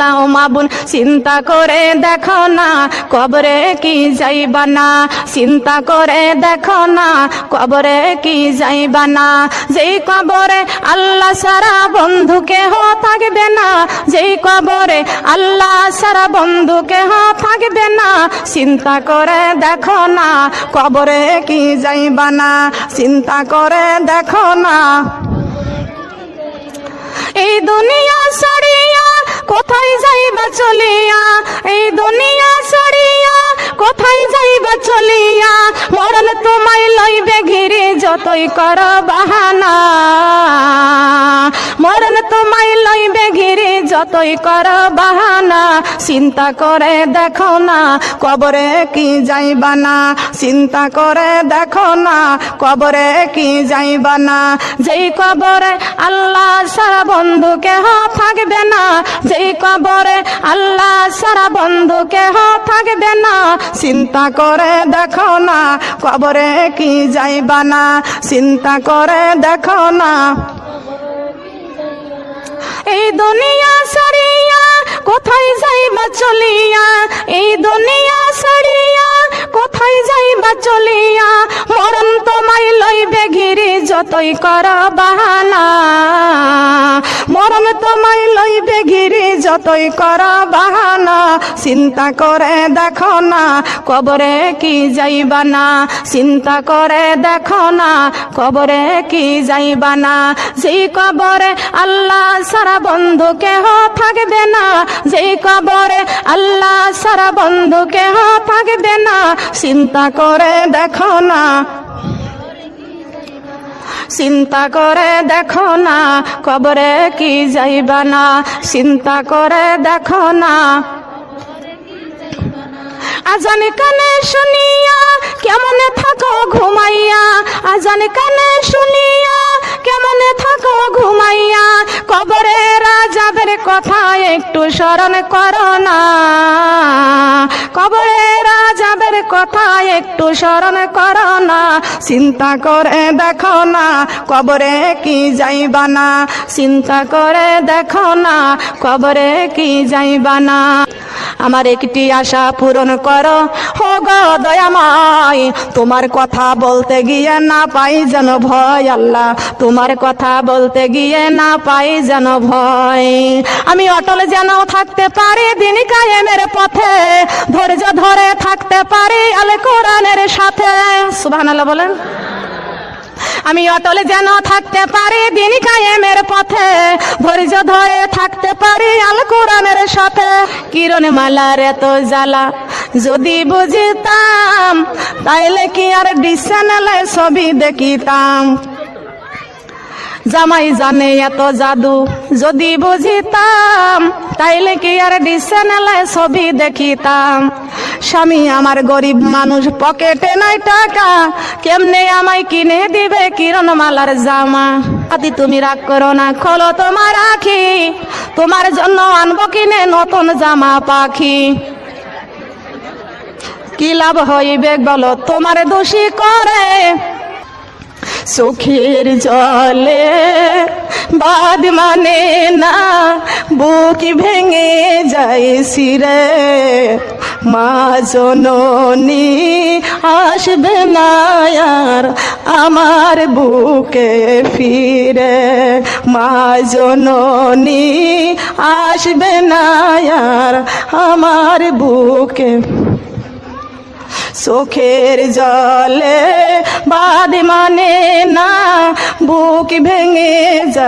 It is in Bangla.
মাবুন চিন্তা করে দেখো না কবরে কি যাইবা না, চিন্তা করে দেখো না কবরে কি যাইবা না। যেই কবরে আল্লাহ সারা বন্ধু কেহ থাকবে না, যেই কবরে আল্লাহ সারা বন্ধু কেহ থাকবে না, চিন্তা করে দেখো না কবরে কি যাইবা না, চিন্তা করে দেখো না। এই দুনিয়া ছাড়িয়া কোথায় যাইবা চলিয়া, এই দুনিয়া ছাড়িয়া কোথায় যাইবা চলিয়া, মরণ তোমায় লইবে ঘিরে যতই কর বাহানা, মরণ তোমায় লইবে ঘিরে যতই কর বাহানা। চিন্তা করে দেখো না কবরে কি যাইবা না, চিন্তা করে দেখো না কবরে কি যাইবা না। যেই কবরে আল্লাহ সারা বন্ধু কেহ থাকবে না, যেই কবরে আল্লাহ সারা বন্ধু কেহ থাকবে না, চিন্তা করে দেখো না কবরে কি যাইবা না, চিন্তা করে দেখো না। এই দুনিয়া ছাড়িয়া কোথায় যাইবা চলিয়া, এই দুনিয়া ছাড়িয়া কোথায় যাইবা চলিয়া, মরণ তোমায় লইবে ঘিরে যতই কর বাহানা, মরণ তোমায় লইবে ঘিরে যতই কর বাহানা। চিন্তা করে দেখো না কবরে কি যাইবা না, চিন্তা করে দেখো না কবরে কি যাইবা না। যেই কবরে আল্লাহ সারা বন্ধু কেহ থাকবে না, যেই কবরে আল্লাহ সারা বন্ধু কেহ থাকবে না, চিন্তা করে দেখো না, চিন্তা করে দেখো না কবরে কি যাইবা না, চিন্তা করে দেখো না। আজান কানে শুনিয়া কেমনে থাকো ঘুমাইয়া, আজান কানে শুনিয়া কেমনে থাকো ঘুমাইয়া, কবরের আযাবের কথা একটু স্মরণ করো না, কবরের আযাবের কথা একটু স্মরণ করো না। চিন্তা করে দেখো না কবরে কি যাইবা না, চিন্তা করে দেখো না কবরে কি যাইবা না। আমার একটি আশা পূরণ করো ও গো দয়াময়, তোমার কথা বলতে গিয়ে না পাই যেন ভয়, আল্লাহ তোমার কথা বলতে গিয়ে না পাই যেন ভয়। আমি অটল যেন থাকতে পারি দিন কায়েমের পথে, ধৈর্য ধরে থাকতে পারি আল কোরআনের সাথে। সুবহানাল্লাহ বলেন। আমি অটল যেন থাকতে পারি দিন কায়েমের পথে, ধৈর্য ধরে থাকতে পারি আল কোরআনের সাথে। কিরণ মালার এত জ্বালা যদি বুঝিতাম, তাইলে কি আর ডিশ চ্যানেলে ছবি দেখিতাম। জামাই জানে এত জাদু যদি বুঝিতাম, তাইলে কি আর ডিশ চ্যানেলে ছবি দেখিতাম। স্বামী আমার গরিব মানুষ, পকেটে নাই টাকা, কেমনে আমায় কিনে দিবে কিরণ মালার জামা। আদি তুমি রাগ করো না, খোলো তোমার আখি, তোমার জন্য আনবো কিনে নতুন জামা পাখি। কি লাভ হইবে বলো তোমার দোষী করে, চোখের জলে বাদ মানে না, বুক ভেঙে যায় শিরে। মা জননী আসবে না আর আমার বুকে ফিরে, মা জননী আসবে না আর আমার বুকে। চোখের জলে বাদ মানে না, বুক ভেঙে যায়।